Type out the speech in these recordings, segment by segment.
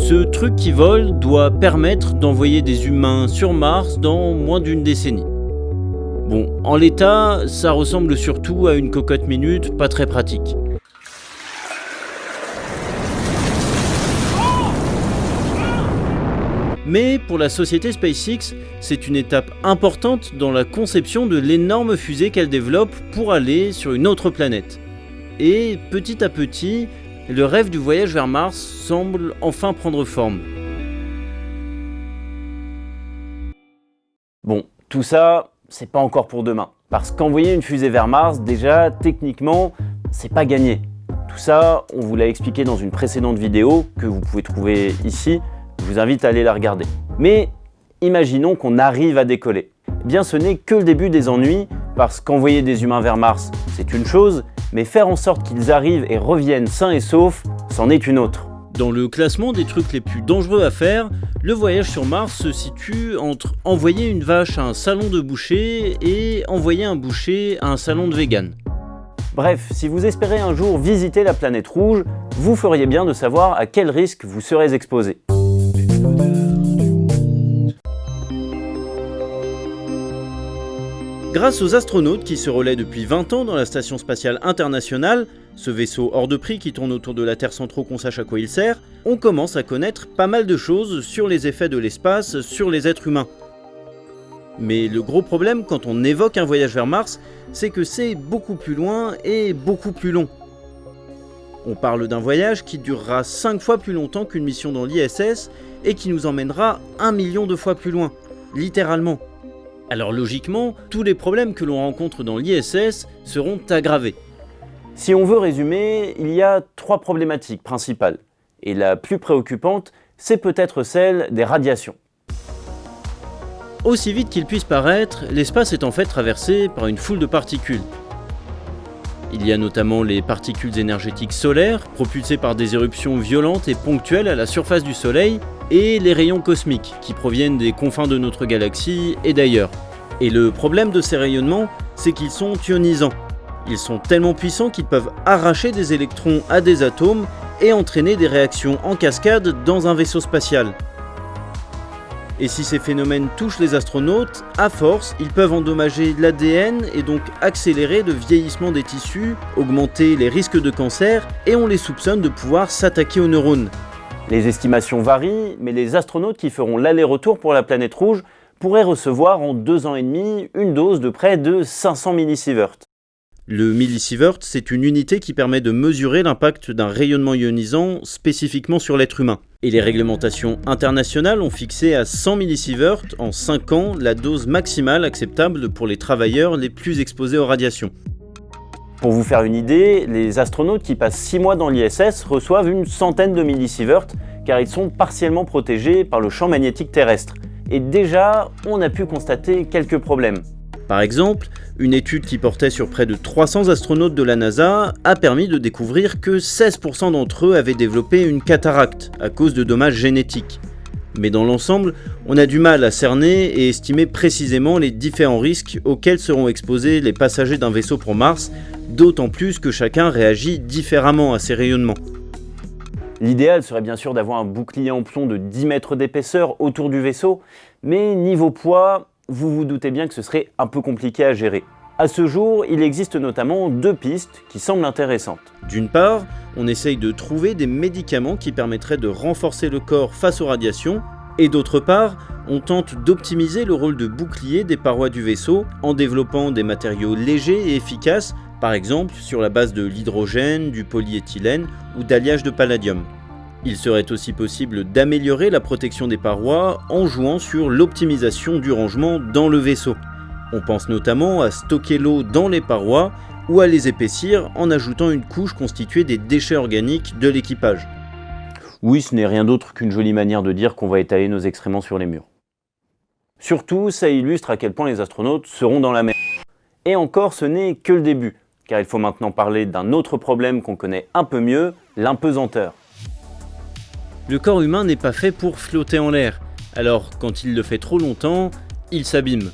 Ce truc qui vole doit permettre d'envoyer des humains sur Mars dans moins d'une décennie. Bon, en l'état, ça ressemble surtout à une cocotte minute pas très pratique. Mais pour la société SpaceX, c'est une étape importante dans la conception de l'énorme fusée qu'elle développe pour aller sur une autre planète. Et petit à petit, le rêve du voyage vers Mars semble enfin prendre forme. Bon, tout ça, c'est pas encore pour demain. Parce qu'envoyer une fusée vers Mars, déjà, techniquement, c'est pas gagné. Tout ça, on vous l'a expliqué dans une précédente vidéo que vous pouvez trouver ici. Je vous invite à aller la regarder. Mais imaginons qu'on arrive à décoller. Eh bien, ce n'est que le début des ennuis, parce qu'envoyer des humains vers Mars, c'est une chose, mais faire en sorte qu'ils arrivent et reviennent sains et saufs, c'en est une autre. Dans le classement des trucs les plus dangereux à faire, le voyage sur Mars se situe entre envoyer une vache à un salon de boucher et envoyer un boucher à un salon de vegan. Bref, si vous espérez un jour visiter la planète rouge, vous feriez bien de savoir à quel risque vous serez exposé. Grâce aux astronautes qui se relaient depuis 20 ans dans la Station Spatiale Internationale, ce vaisseau hors de prix qui tourne autour de la Terre sans trop qu'on sache à quoi il sert, on commence à connaître pas mal de choses sur les effets de l'espace sur les êtres humains. Mais le gros problème quand on évoque un voyage vers Mars, c'est que c'est beaucoup plus loin et beaucoup plus long. On parle d'un voyage qui durera 5 fois plus longtemps qu'une mission dans l'ISS et qui nous emmènera 1 million de fois plus loin, littéralement. Alors logiquement, tous les problèmes que l'on rencontre dans l'ISS seront aggravés. Si on veut résumer, il y a 3 problématiques principales. Et la plus préoccupante, c'est peut-être celle des radiations. Aussi vite qu'il puisse paraître, l'espace est en fait traversé par une foule de particules. Il y a notamment les particules énergétiques solaires, propulsées par des éruptions violentes et ponctuelles à la surface du Soleil, et les rayons cosmiques, qui proviennent des confins de notre galaxie et d'ailleurs. Et le problème de ces rayonnements, c'est qu'ils sont ionisants. Ils sont tellement puissants qu'ils peuvent arracher des électrons à des atomes et entraîner des réactions en cascade dans un vaisseau spatial. Et si ces phénomènes touchent les astronautes, à force, ils peuvent endommager l'ADN et donc accélérer le vieillissement des tissus, augmenter les risques de cancer, et on les soupçonne de pouvoir s'attaquer aux neurones. Les estimations varient, mais les astronautes qui feront l'aller-retour pour la planète rouge pourraient recevoir en 2 ans et demi une dose de près de 500 millisieverts. Le millisievert, c'est une unité qui permet de mesurer l'impact d'un rayonnement ionisant spécifiquement sur l'être humain. Et les réglementations internationales ont fixé à 100 millisieverts en 5 ans la dose maximale acceptable pour les travailleurs les plus exposés aux radiations. Pour vous faire une idée, les astronautes qui passent 6 mois dans l'ISS reçoivent une centaine de millisieverts car ils sont partiellement protégés par le champ magnétique terrestre. Et déjà, on a pu constater quelques problèmes. Par exemple, une étude qui portait sur près de 300 astronautes de la NASA a permis de découvrir que 16% d'entre eux avaient développé une cataracte à cause de dommages génétiques. Mais dans l'ensemble, on a du mal à cerner et estimer précisément les différents risques auxquels seront exposés les passagers d'un vaisseau pour Mars, d'autant plus que chacun réagit différemment à ces rayonnements. L'idéal serait bien sûr d'avoir un bouclier en plomb de 10 mètres d'épaisseur autour du vaisseau, mais niveau poids, vous vous doutez bien que ce serait un peu compliqué à gérer. À ce jour, il existe notamment 2 pistes qui semblent intéressantes. D'une part, on essaye de trouver des médicaments qui permettraient de renforcer le corps face aux radiations, et d'autre part, on tente d'optimiser le rôle de bouclier des parois du vaisseau en développant des matériaux légers et efficaces, par exemple sur la base de l'hydrogène, du polyéthylène ou d'alliage de palladium. Il serait aussi possible d'améliorer la protection des parois en jouant sur l'optimisation du rangement dans le vaisseau. On pense notamment à stocker l'eau dans les parois ou à les épaissir en ajoutant une couche constituée des déchets organiques de l'équipage. Oui, ce n'est rien d'autre qu'une jolie manière de dire qu'on va étaler nos excréments sur les murs. Surtout, ça illustre à quel point les astronautes seront dans la merde. Et encore, ce n'est que le début, car il faut maintenant parler d'un autre problème qu'on connaît un peu mieux, l'impesanteur. Le corps humain n'est pas fait pour flotter en l'air, alors quand il le fait trop longtemps, il s'abîme.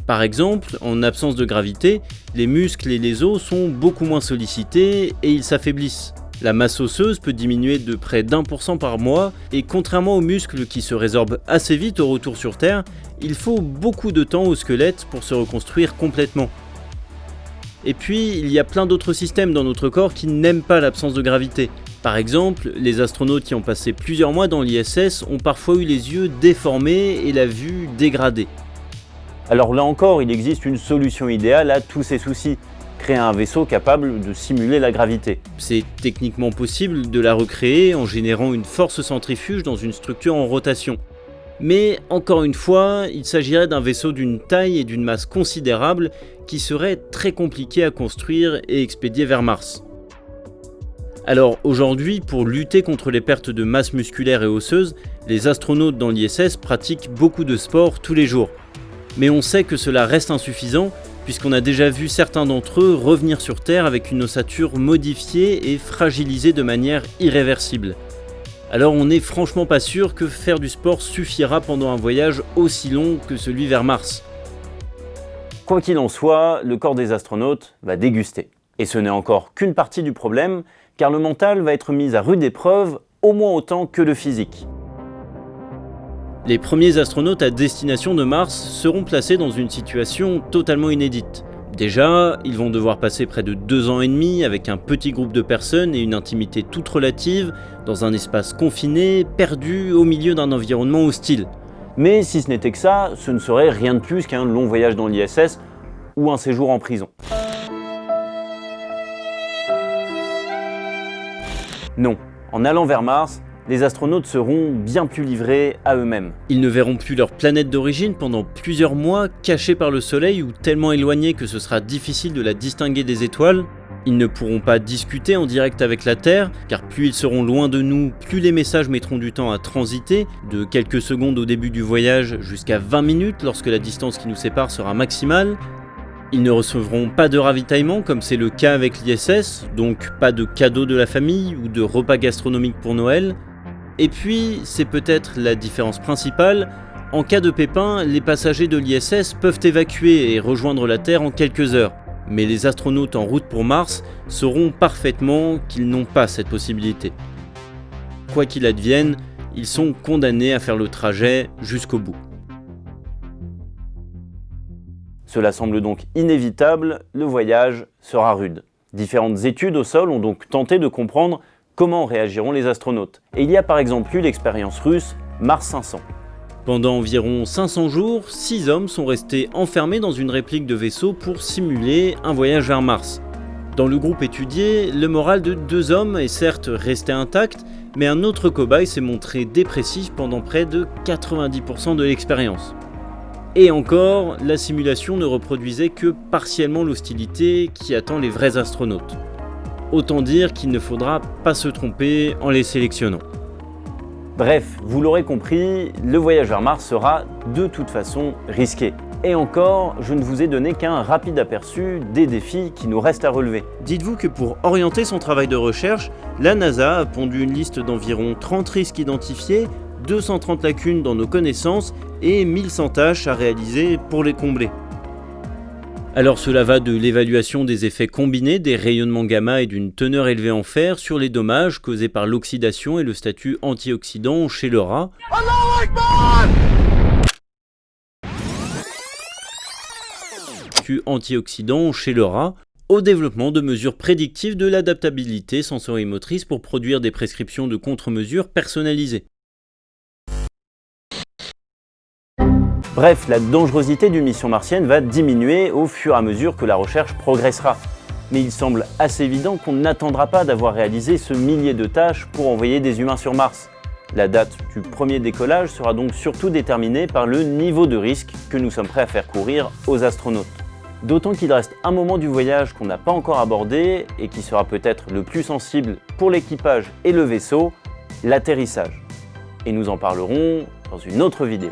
Par exemple, en absence de gravité, les muscles et les os sont beaucoup moins sollicités et ils s'affaiblissent. La masse osseuse peut diminuer de près d'1% par mois, et contrairement aux muscles qui se résorbent assez vite au retour sur Terre, il faut beaucoup de temps au squelette pour se reconstruire complètement. Et puis, il y a plein d'autres systèmes dans notre corps qui n'aiment pas l'absence de gravité. Par exemple, les astronautes qui ont passé plusieurs mois dans l'ISS ont parfois eu les yeux déformés et la vue dégradée. Alors là encore, il existe une solution idéale à tous ces soucis. Créer un vaisseau capable de simuler la gravité. C'est techniquement possible de la recréer en générant une force centrifuge dans une structure en rotation. Mais encore une fois, il s'agirait d'un vaisseau d'une taille et d'une masse considérable qui serait très compliqué à construire et expédier vers Mars. Alors aujourd'hui, pour lutter contre les pertes de masse musculaire et osseuse, les astronautes dans l'ISS pratiquent beaucoup de sport tous les jours. Mais on sait que cela reste insuffisant puisqu'on a déjà vu certains d'entre eux revenir sur Terre avec une ossature modifiée et fragilisée de manière irréversible. Alors on n'est franchement pas sûr que faire du sport suffira pendant un voyage aussi long que celui vers Mars. Quoi qu'il en soit, le corps des astronautes va déguster. Et ce n'est encore qu'une partie du problème, car le mental va être mis à rude épreuve au moins autant que le physique. Les premiers astronautes à destination de Mars seront placés dans une situation totalement inédite. Déjà, ils vont devoir passer près de 2 ans et demi avec un petit groupe de personnes et une intimité toute relative, dans un espace confiné, perdu au milieu d'un environnement hostile. Mais si ce n'était que ça, ce ne serait rien de plus qu'un long voyage dans l'ISS ou un séjour en prison. Non, en allant vers Mars, les astronautes seront bien plus livrés à eux-mêmes. Ils ne verront plus leur planète d'origine pendant plusieurs mois, cachés par le soleil ou tellement éloignés que ce sera difficile de la distinguer des étoiles. Ils ne pourront pas discuter en direct avec la Terre, car plus ils seront loin de nous, plus les messages mettront du temps à transiter, de quelques secondes au début du voyage jusqu'à 20 minutes lorsque la distance qui nous sépare sera maximale. Ils ne recevront pas de ravitaillement comme c'est le cas avec l'ISS, donc pas de cadeaux de la famille ou de repas gastronomiques pour Noël. Et puis, c'est peut-être la différence principale, en cas de pépin, les passagers de l'ISS peuvent évacuer et rejoindre la Terre en quelques heures. Mais les astronautes en route pour Mars sauront parfaitement qu'ils n'ont pas cette possibilité. Quoi qu'il advienne, ils sont condamnés à faire le trajet jusqu'au bout. Cela semble donc inévitable, le voyage sera rude. Différentes études au sol ont donc tenté de comprendre comment réagiront les astronautes. Et il y a par exemple eu l'expérience russe Mars 500. Pendant environ 500 jours, 6 hommes sont restés enfermés dans une réplique de vaisseau pour simuler un voyage vers Mars. Dans le groupe étudié, le moral de 2 hommes est certes resté intact, mais un autre cobaye s'est montré dépressif pendant près de 90% de l'expérience. Et encore, la simulation ne reproduisait que partiellement l'hostilité qui attend les vrais astronautes. Autant dire qu'il ne faudra pas se tromper en les sélectionnant. Bref, vous l'aurez compris, le voyage vers Mars sera de toute façon risqué. Et encore, je ne vous ai donné qu'un rapide aperçu des défis qui nous restent à relever. Dites-vous que pour orienter son travail de recherche, la NASA a pondu une liste d'environ 30 risques identifiés, 230 lacunes dans nos connaissances et 1100 tâches à réaliser pour les combler. Alors cela va de l'évaluation des effets combinés des rayonnements gamma et d'une teneur élevée en fer sur les dommages causés par l'oxydation et le statut antioxydant chez le rat. Au développement de mesures prédictives de l'adaptabilité sensorimotrice pour produire des prescriptions de contre-mesures personnalisées. Bref, la dangerosité d'une mission martienne va diminuer au fur et à mesure que la recherche progressera. Mais il semble assez évident qu'on n'attendra pas d'avoir réalisé ce millier de tâches pour envoyer des humains sur Mars. La date du premier décollage sera donc surtout déterminée par le niveau de risque que nous sommes prêts à faire courir aux astronautes. D'autant qu'il reste un moment du voyage qu'on n'a pas encore abordé et qui sera peut-être le plus sensible pour l'équipage et le vaisseau, l'atterrissage. Et nous en parlerons dans une autre vidéo.